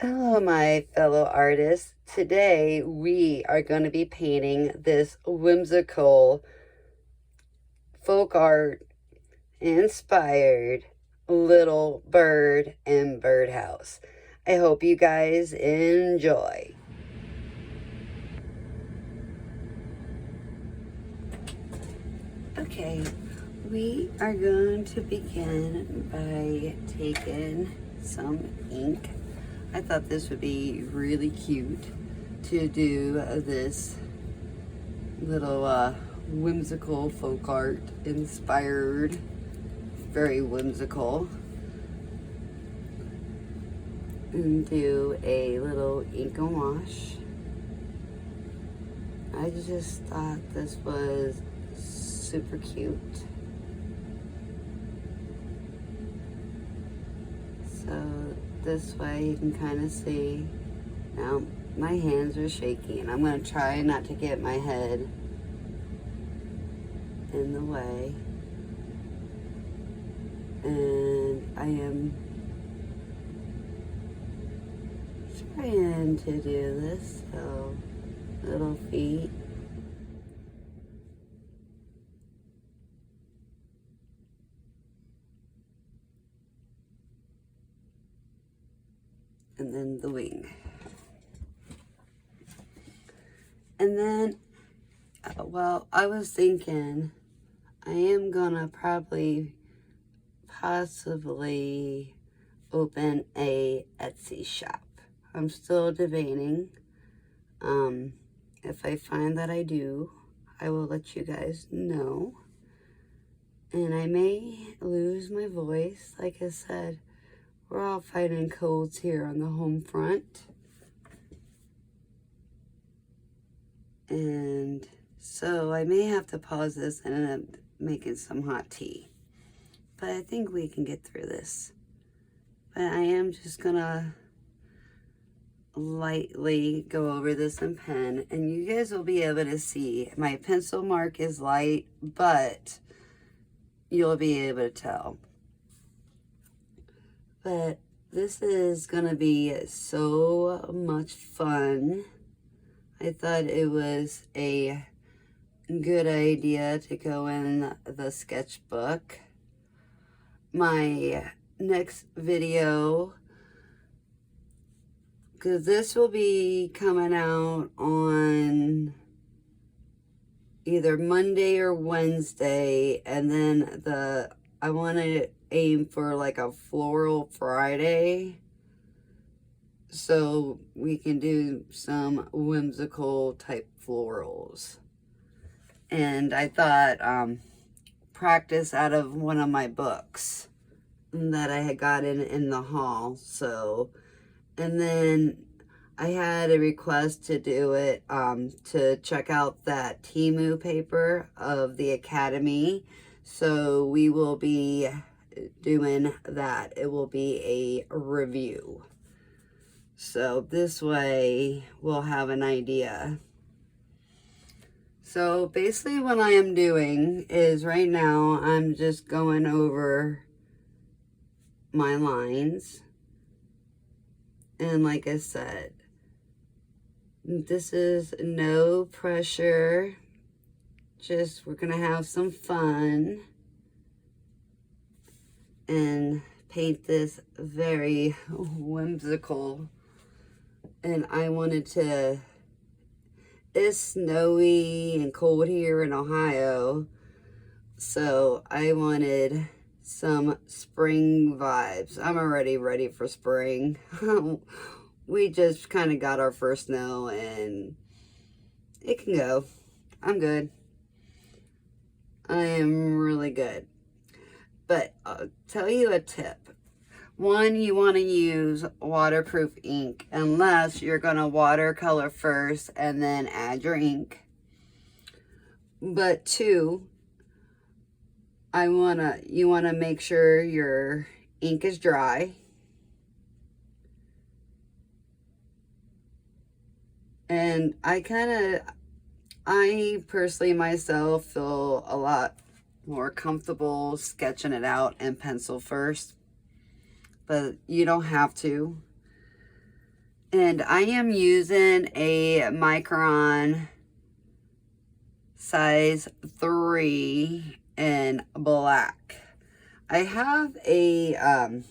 Hello, my fellow artists. Today we are going to be painting this whimsical folk art inspired little bird in Birdhouse. I hope you guys enjoy. Okay, we are going to begin by taking some ink. I thought this would be really cute to do this little whimsical folk art inspired, very whimsical, and do a little ink and wash. I just thought this was super cute. So this way you can kind of see. Now my hands are shaking and I'm going to try not to get my head in the way. And I am trying to do this, so little feet. And then the wing. And then, well, I was thinking I am gonna possibly open a Etsy shop. I'm still debating. If I find that I do, I will let you guys know. And I may lose my voice. Like I said, we're all fighting colds here on the home front. And so I may have to pause this and end up making some hot tea. But I think we can get through this. But I am just gonna lightly go over this in pen, and you guys will be able to see my pencil mark is light, but you'll be able to tell. But this is gonna be so much fun. I thought it was a good idea to go in the sketchbook. My next video, because this will be coming out on either Monday or Wednesday, and then I want to aim for like a floral Friday so we can do some whimsical type florals. And I thought practice out of one of my books that I had gotten in the haul. So, and then I had a request to do it, to check out that Temu paper of the Academy. So we will be doing that. It will be a review. So this way we'll have an idea. So basically what I am doing is right now I'm just going over my lines. And like I said, this is no pressure. Just we're gonna have some fun and paint this very whimsical. And I wanted to, it's snowy and cold here in Ohio, so I wanted some spring vibes. I'm already ready for spring. We just kind of got our first snow and it can go. I'm good. I am really good. But I'll tell you a tip. One, you want to use waterproof ink unless you're going to watercolor first and then add your ink. But two, you want to make sure your ink is dry. And I personally myself feel a lot more comfortable sketching it out in pencil first. But you don't have to. And I am using a Micron size 3 in black. I have a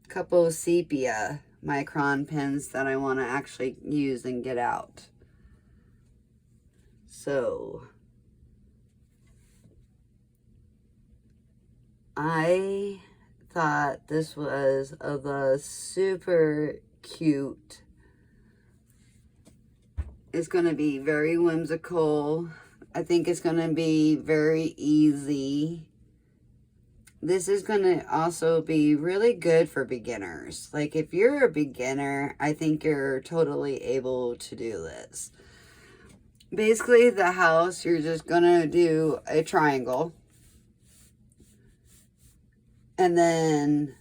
couple of sepia Micron pens that I want to actually use and get out. So I thought this was the super cute. It's going to be very whimsical. I think it's going to be very easy. This is going to also be really good for beginners. Like if you're a beginner, I think you're totally able to do this. Basically the house, you're just going to do a triangle. And then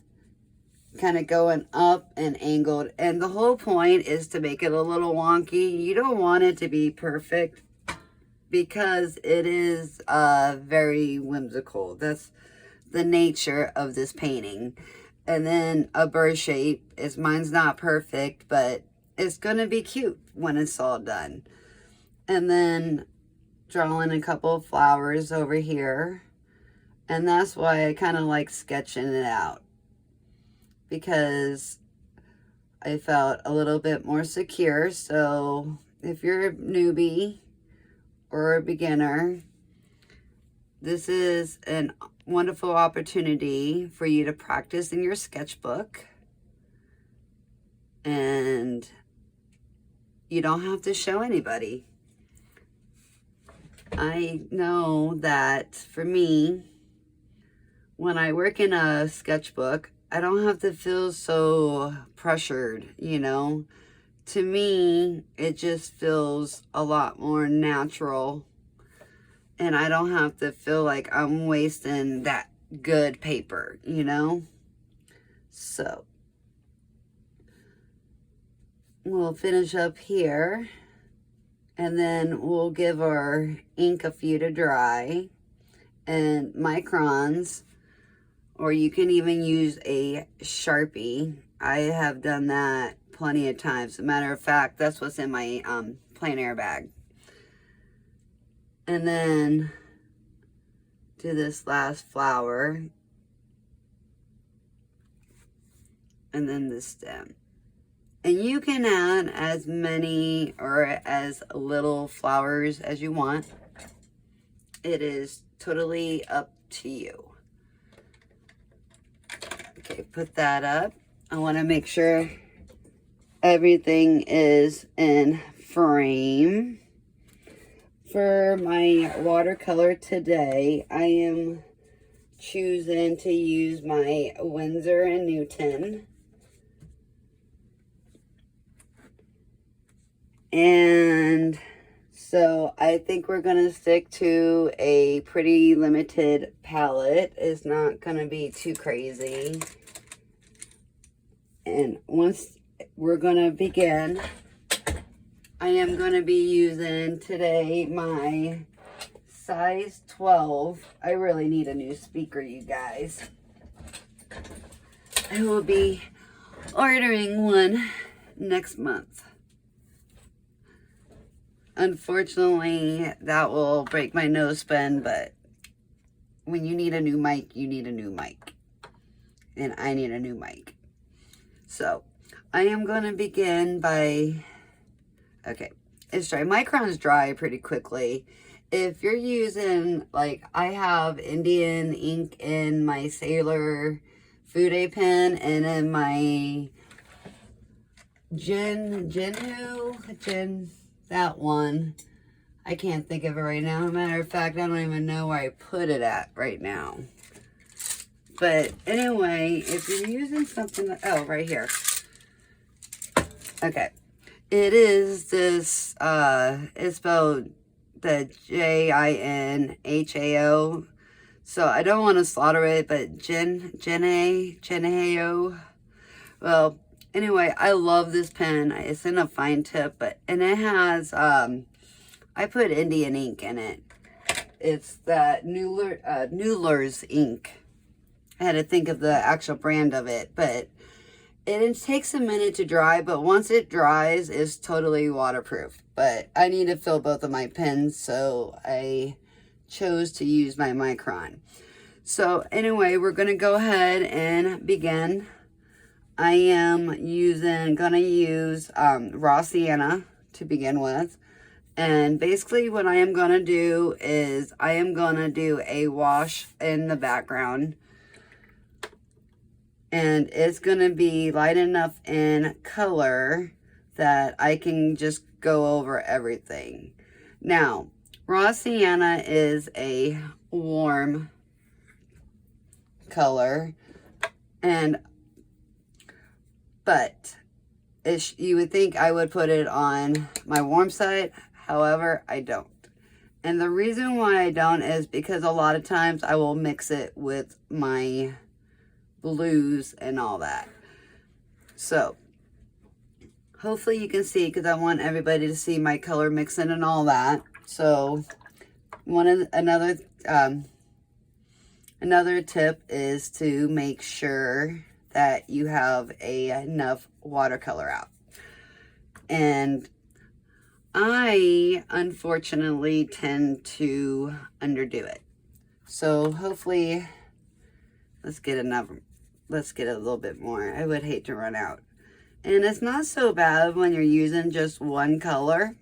kind of going up and angled. And the whole point is to make it a little wonky. You don't want it to be perfect because it is very whimsical. That's the nature of this painting. And then a bird shape is, mine's not perfect, but it's going to be cute when it's all done. And then drawing a couple of flowers over here. And that's why I kind of like sketching it out, because I felt a little bit more secure. So if you're a newbie or a beginner, this is a wonderful opportunity for you to practice in your sketchbook. And you don't have to show anybody. I know that for me, when I work in a sketchbook, I don't have to feel so pressured, you know. To me, it just feels a lot more natural. And I don't have to feel like I'm wasting that good paper, you know. So, we'll finish up here. And then we'll give our ink a few to dry. And microns, or you can even use a Sharpie. I have done that plenty of times. As a matter of fact, that's what's in my plein air bag. And then do this last flower. And then the stem. And you can add as many or as little flowers as you want. It is totally up to you. Okay, put that up. I want to make sure everything is in frame. For my watercolor today, I am choosing to use my Winsor & Newton. And so I think we're going to stick to a pretty limited palette. It's not going to be too crazy. And once we're going to begin, I am going to be using today my size 12. I really need a new speaker, you guys. I will be ordering one next month. Unfortunately, that will break my nose pen, but when you need a new mic, you need a new mic. And I need a new mic. So, I am going to begin by... Okay, it's dry. Microns dry pretty quickly. If you're using, like, I have Indian ink in my Sailor Fude pen, and in my that one, I can't think of it right now. As a matter of fact, I don't even know where I put it at right now. But anyway, if you're using something, oh, right here. Okay. It is this, it's spelled the Jinhao. So I don't want to slaughter it, but Jinhao. Well, anyway, I love this pen. It's in a fine tip, and it has, I put Indian ink in it. It's that Newler's ink. I had to think of the actual brand of it, but It takes a minute to dry, but once it dries, it's totally waterproof. But I need to fill both of my pens, so I chose to use my Micron. So anyway, we're going to go ahead and begin. I am gonna use raw sienna to begin with. And basically what I am gonna do is I am gonna do a wash in the background. And it's gonna be light enough in color that I can just go over everything. Now, raw sienna is a warm color, but you would think I would put it on my warm side. However, I don't. And the reason why I don't is because a lot of times I will mix it with my blues and all that. So hopefully you can see, because I want everybody to see my color mixing and all that. So another tip is to make sure that you have enough watercolor out. And I unfortunately tend to underdo it. So hopefully let's get a little bit more. I would hate to run out. And it's not so bad when you're using just one color,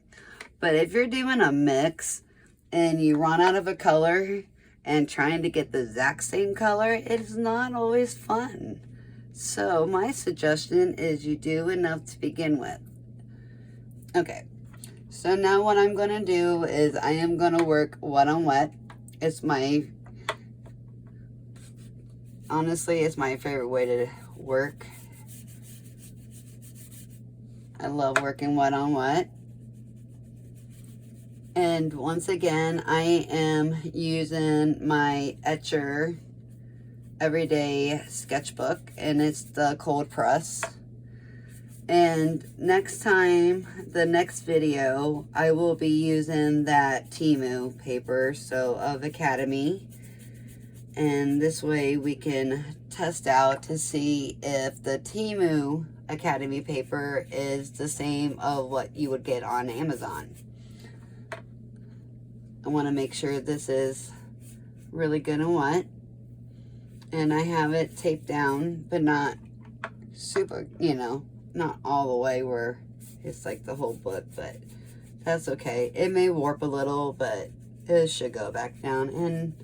but if you're doing a mix and you run out of a color and trying to get the exact same color, it's not always fun. So my suggestion is you do enough to begin with. Okay, so now what I'm going to do is I am going to work wet on wet. Honestly, it's my favorite way to work. I love working wet on wet. And once again, I am using my Etcher Everyday Sketchbook, and it's the cold press. And next time, the next video, I will be using that Temu paper, so of Academy. And this way we can test out to see if the Temu Academy paper is the same of what you would get on Amazon. I want to make sure this is really good and wet. And I have it taped down, but not super, not all the way where it's like the whole book, but that's okay. It may warp a little, but it should go back down. And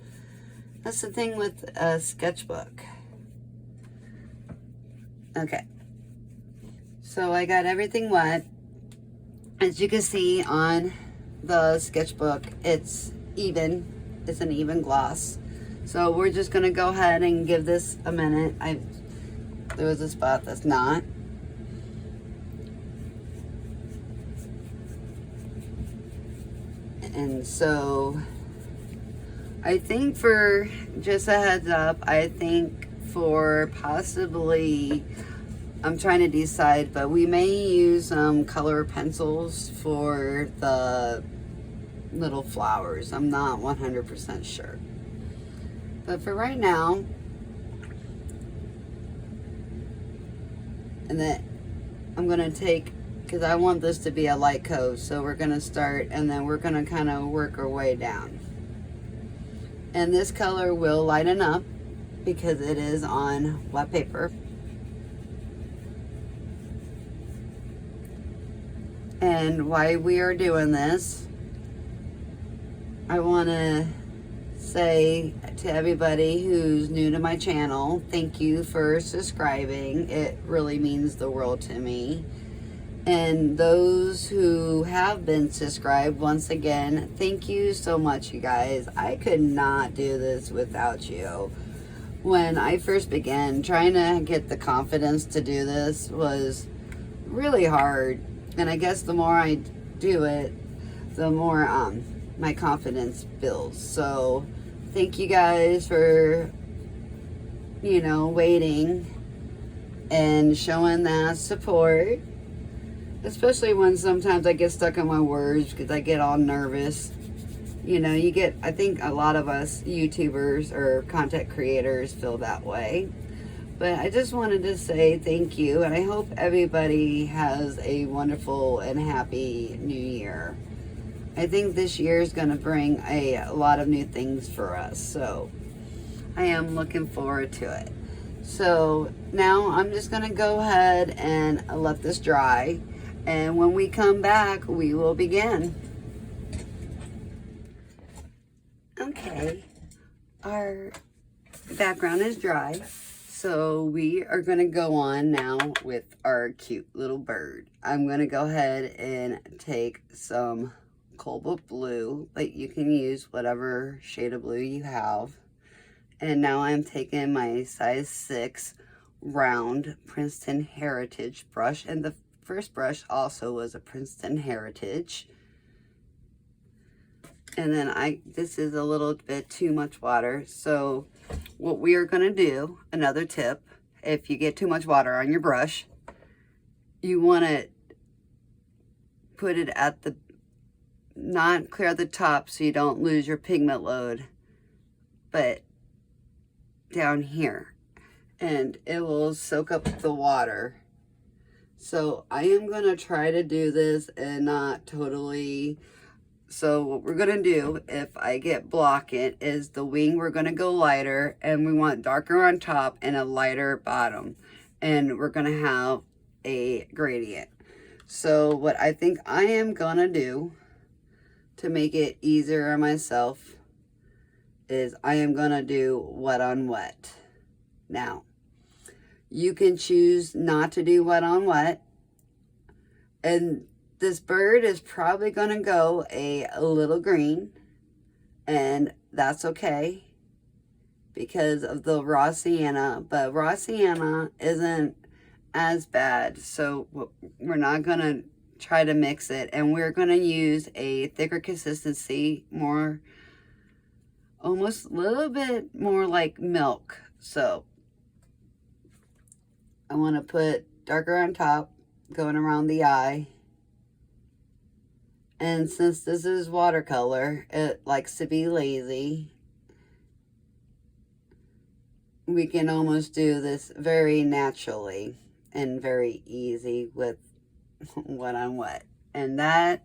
that's the thing with a sketchbook. Okay. So I got everything wet. As you can see on the sketchbook, it's even. It's an even gloss. So we're just going to go ahead and give this a minute. There was a spot that's not. And so I think, for just a heads up, I think for possibly, I'm trying to decide, but we may use color pencils for the little flowers. I'm not 100% sure. But for right now, and then I'm going to take, because I want this to be a light coat, so we're going to start, and then we're going to kind of work our way down. And this color will lighten up because it is on wet paper. And while we are doing this, I want to say to everybody who's new to my channel, thank you for subscribing. It really means the world to me. And those who have been subscribed, once again, thank you so much, you guys. I could not do this without you. When I first began, trying to get the confidence to do this was really hard. And I guess the more I do it, the more my confidence builds. So thank you guys for, waiting and showing that support. Especially when sometimes I get stuck on my words because I get all nervous. I think a lot of us YouTubers or content creators feel that way. But I just wanted to say thank you, and I hope everybody has a wonderful and happy new year. I think this year is going to bring a lot of new things for us, so I am looking forward to it. So now I'm just going to go ahead and let this dry, and when we come back, we will begin. Okay, our background is dry, so we are going to go on now with our cute little bird. I'm going to go ahead and take some cobalt blue, but you can use whatever shade of blue you have. And now I'm taking my size 6 round Princeton Heritage brush, and the first brush also was a Princeton Heritage. And then this is a little bit too much water, so what we are going to do, another tip, if you get too much water on your brush, you want to put it at the, not clear at the top so you don't lose your pigment load, but down here, and it will soak up the water. So I am going to try to do this and not totally. So what we're going to do, if I get block it, is the wing we're going to go lighter, and we want darker on top and a lighter bottom, and we're going to have a gradient. So what I think I am going to do to make it easier on myself is I am going to do wet on wet. Now, you can choose not to do wet on wet, and this bird is probably going to go a little green, and that's okay because of the raw sienna, but raw sienna isn't as bad, so we're not going to try to mix it, and we're going to use a thicker consistency, more, almost a little bit more like milk. So I want to put darker on top, going around the eye. And since this is watercolor, it likes to be lazy. We can almost do this very naturally and very easy with wet on wet. And that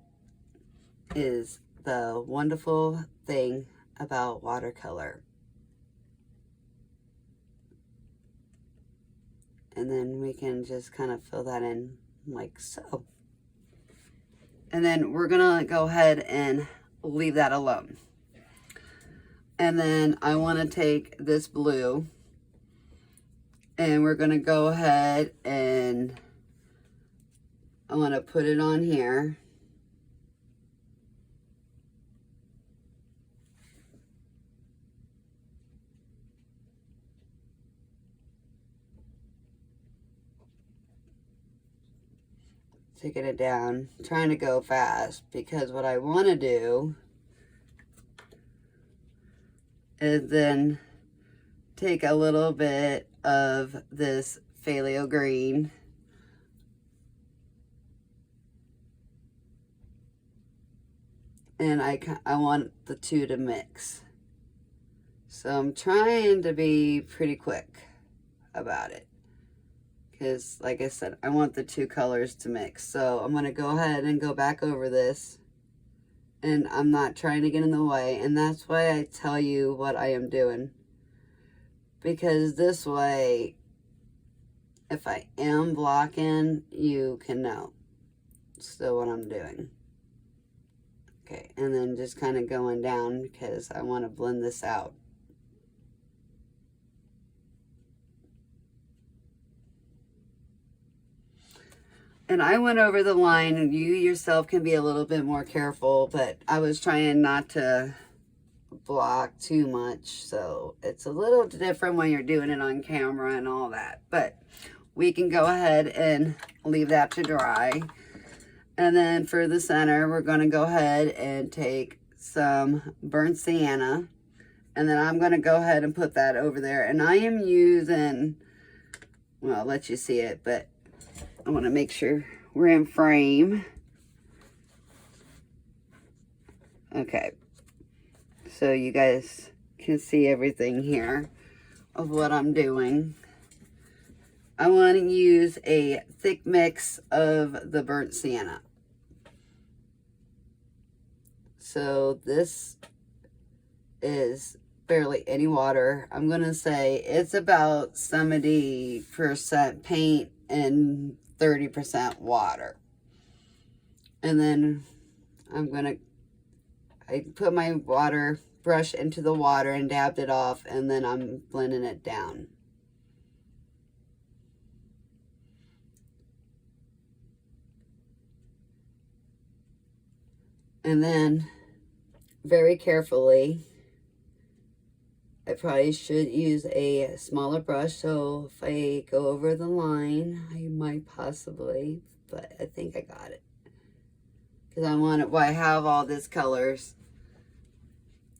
is the wonderful thing about watercolor. And then we can just kind of fill that in like so. And then we're going to go ahead and leave that alone. And then I want to take this blue, and we're going to go ahead and I want to put it on here. Taking it down, trying to go fast, because what I want to do is then take a little bit of this phthalo green and I want the two to mix. So I'm trying to be pretty quick about it, because like I said, I want the two colors to mix. So I'm going to go ahead and go back over this, and I'm not trying to get in the way, and that's why I tell you what I am doing, because this way, if I am blocking, you can know still what I'm doing. Okay, and then just kind of going down, because I want to blend this out. And I went over the line, and you yourself can be a little bit more careful, but I was trying not to block too much. So it's a little different when you're doing it on camera and all that. But we can go ahead and leave that to dry. And then for the center, we're going to go ahead and take some burnt sienna. And then I'm going to go ahead and put that over there. And I am using, well, I'll let you see it, but I want to make sure we're in frame. Okay. So you guys can see everything here of what I'm doing. I want to use a thick mix of the burnt sienna. So this is barely any water. I'm going to say it's about 70% paint and 30% water. And then I put my water brush into the water and dabbed it off, and then I'm blending it down. And then very carefully, I probably should use a smaller brush, so if I go over the line, I might possibly, but I think I got it. Because I have all these colors,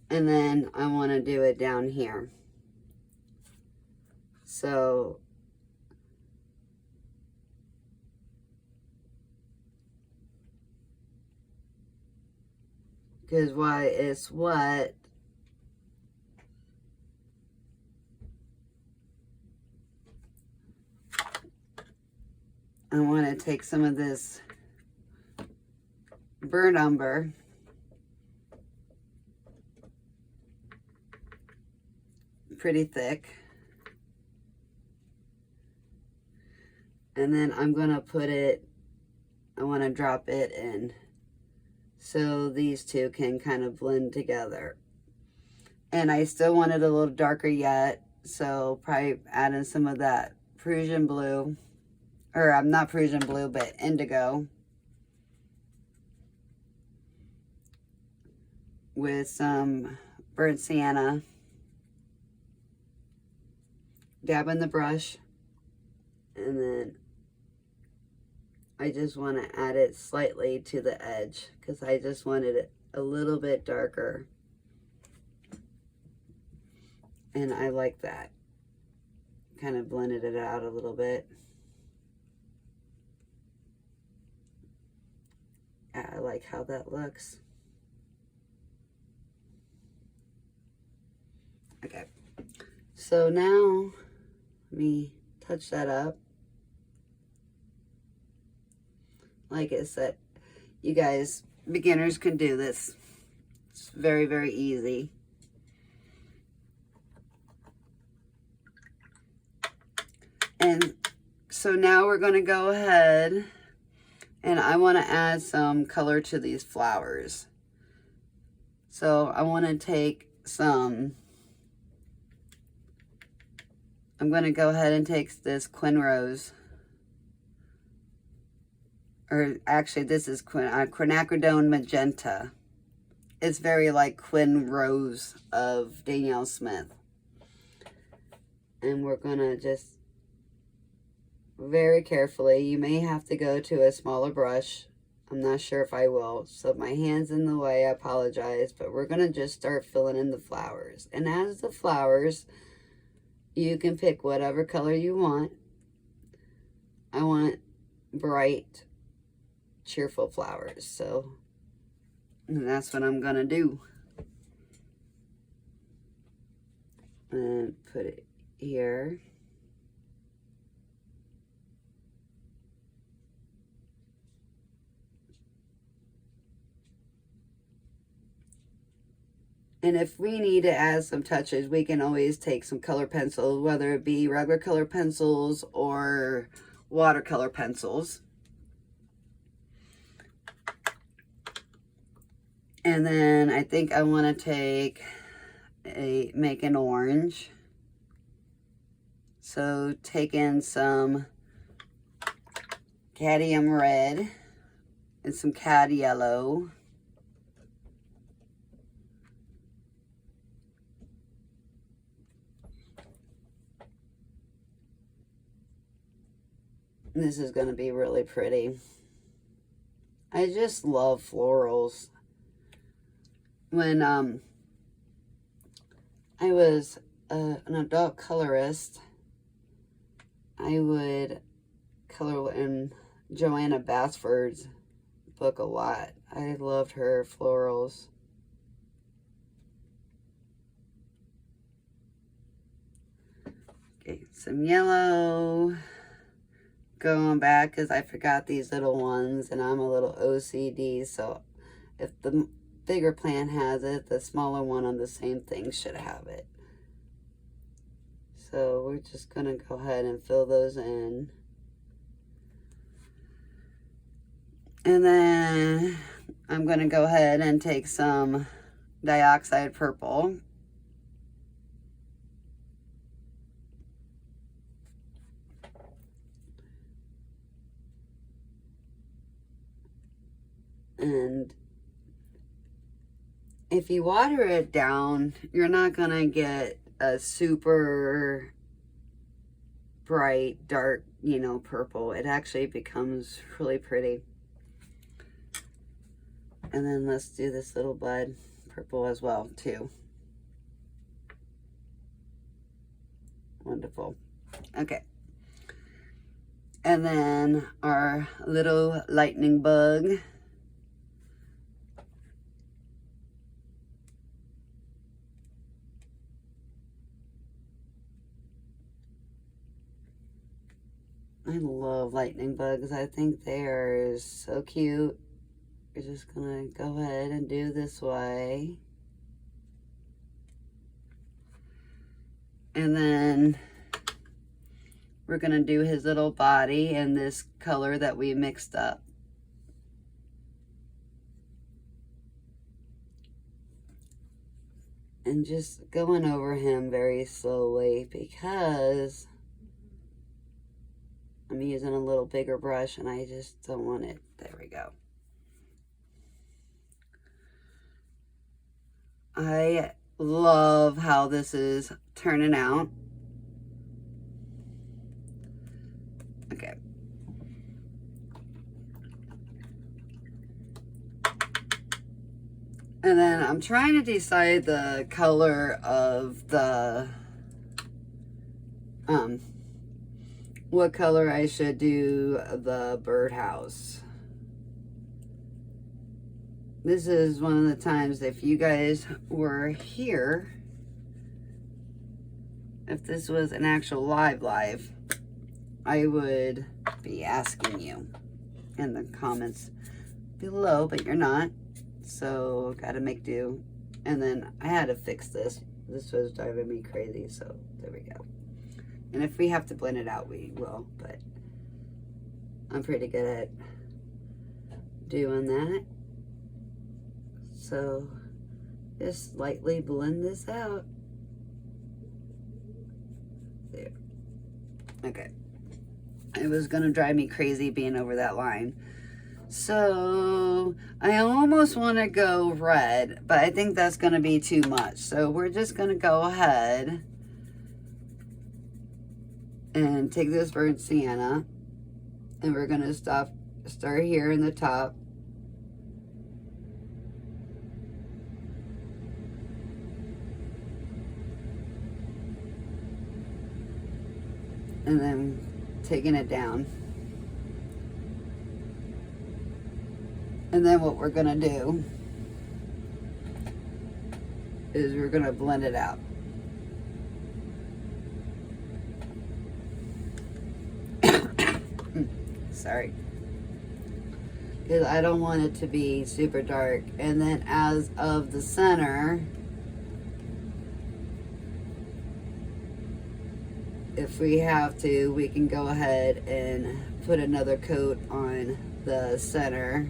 and then I want to do it down here. So because while it's wet, I want to take some of this burnt umber, pretty thick, and then I'm going to put it, I want to drop it in so these two can kind of blend together. And I still want it a little darker yet, so probably add in some of that Prussian blue, or I'm not Prussian blue, but indigo, with some burnt sienna. Dab in the brush, and then I just want to add it slightly to the edge because I just wanted it a little bit darker, and I like that. Kind of blended it out a little bit. I like how that looks. Okay, so now let me touch that up. Like I said, you guys, beginners can do this. It's very, very easy. And so now we're going to go ahead and I want to add some color to these flowers. So I want to take some, I'm going to go ahead and take this Quin Rose. Or actually, this is quinacridone magenta. It's very like Quin Rose of Danielle Smith. And we're going to just very carefully, you may have to go to a smaller brush. I'm not sure if I will. So if my hand's in the way, I apologize. But we're going to just start filling in the flowers. And as the flowers, you can pick whatever color you want. I want bright, cheerful flowers, so and that's what I'm gonna do. And put it here. And if we need to add some touches, we can always take some color pencils, whether it be regular color pencils or watercolor pencils. And then I think I want to make an orange. So take in some cadmium red and some cad yellow. This is going to be really pretty. I just love florals. When I was an adult colorist, I would color in Joanna Basford's book a lot. I loved her florals. Okay, some yellow. going back because I forgot these little ones, and I'm a little OCD, so if the bigger plant has it, the smaller one on the same thing should have it. So we're just gonna go ahead and fill those in. And then I'm gonna go ahead and take some dioxide purple. And if you water it down, you're not gonna get a super bright, dark, you know, purple. It actually becomes really pretty. And then let's do this little bud purple as well, too. Wonderful. Okay. And then our little lightning bug. I love lightning bugs. I think they are so cute. We're just gonna go ahead and do this way. And then we're gonna do his little body in this color that we mixed up. And just going over him very slowly because I'm using a little bigger brush and I just don't want it. There we go. I love how this is turning out. Okay. And then I'm trying to decide the color of the, what color I should do the birdhouse. This is one of the times, if you guys were here, if this was an actual live, I would be asking you in the comments below, but you're not. So gotta make do. And then I had to fix this. This was driving me crazy, so there we go. And if we have to blend it out, we will, but I'm pretty good at doing that. So just lightly blend this out. There. Okay. It was gonna drive me crazy being over that line. So I almost want to go red, but I think that's going to be too much. So we're just going to go ahead and take this burnt sienna, and we're going to start here in the top. And then taking it down. And then what we're gonna do is we're gonna blend it out. Sorry. Because I don't want it to be super dark. And then as of the center, if we have to, we can go ahead and put another coat on the center.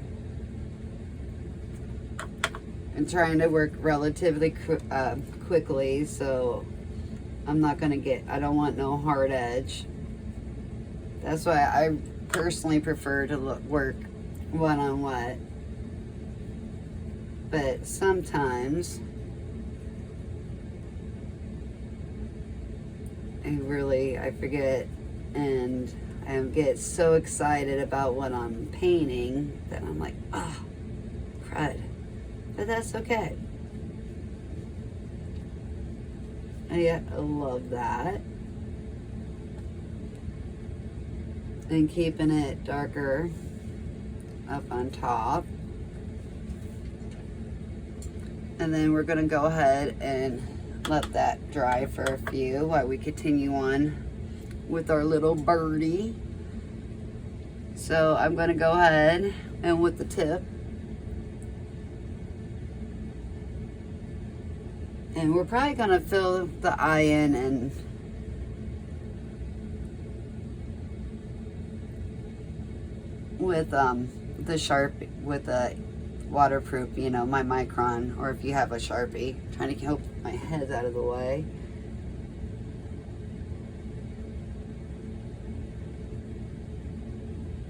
I'm trying to work relatively quickly, so I'm not gonna get, I don't want no hard edge. That's why I personally prefer to work one on one. But sometimes I forget, and I get so excited about what I'm painting that I'm like, oh, crud. But that's okay. I love that. And keeping it darker up on top. And then we're gonna go ahead and let that dry for a few while we continue on with our little birdie. So I'm going to go ahead and with the tip, and we're probably going to fill the eye in and with the Sharpie, with a waterproof, you know, my Micron, or if you have a Sharpie. I'm trying to help my head out of the way.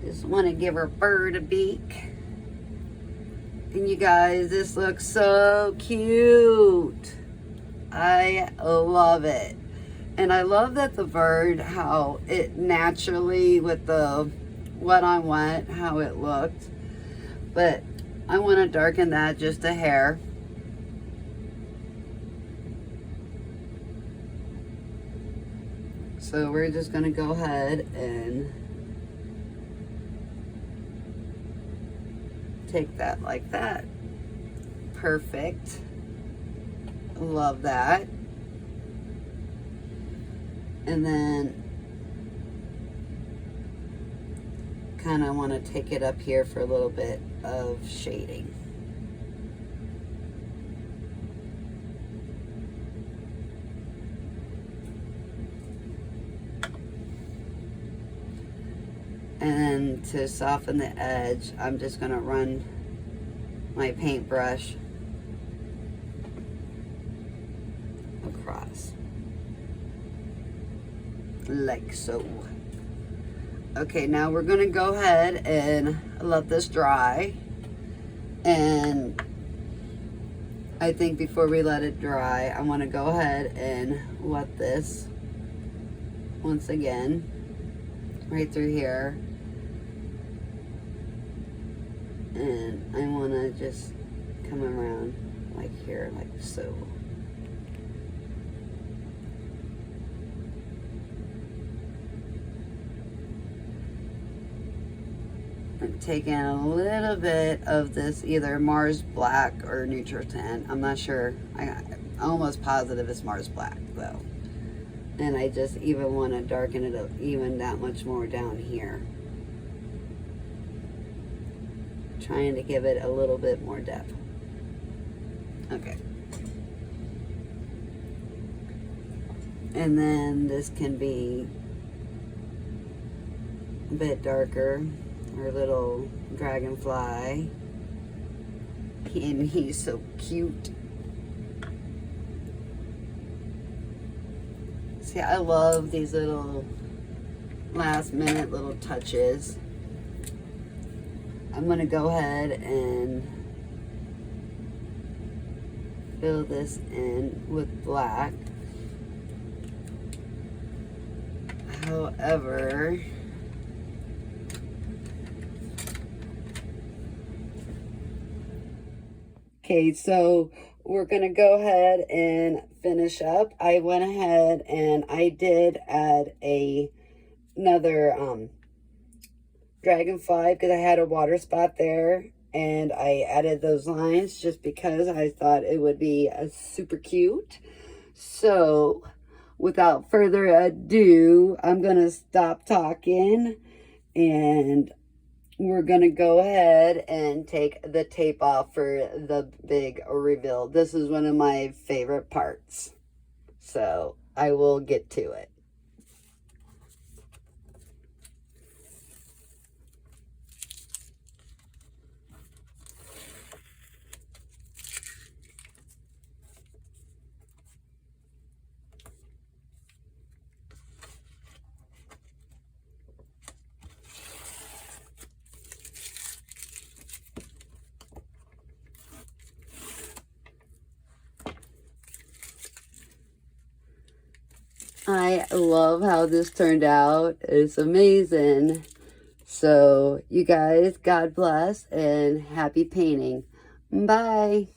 Just want to give her bird a beak. And you guys, this looks so cute. I love it. And I love that the bird, how it naturally, with the what I want, how it looked. But I want to darken that just a hair. So we're just going to go ahead and take that like that. Perfect. Love that. And then kind of want to take it up here for a little bit of shading. And to soften the edge, I'm just going to run my paintbrush across. Like so. Okay, now we're going to go ahead and let this dry. And I think before we let it dry, I want to go ahead and wet this once again right through here. And I want to just come around like here, like so. I'm taking a little bit of this, either Mars Black or Neutral Tint. I'm not sure. I'm almost positive it's Mars Black though. And I just even want to darken it up even that much more down here. Trying to give it a little bit more depth. Okay. And then this can be a bit darker. Our little dragonfly. And he's so cute. See, I love these little last minute little touches. I'm going to go ahead and fill this in with black. However, okay, so we're going to go ahead and finish up. I went ahead and I did add another dragonfly because I had a water spot there, and I added those lines just because I thought it would be super cute. So without further ado, I'm going to stop talking and we're going to go ahead and take the tape off for the big reveal. This is one of my favorite parts. So I will get to it. I love how this turned out. It's amazing. So, you guys, God bless and happy painting. Bye.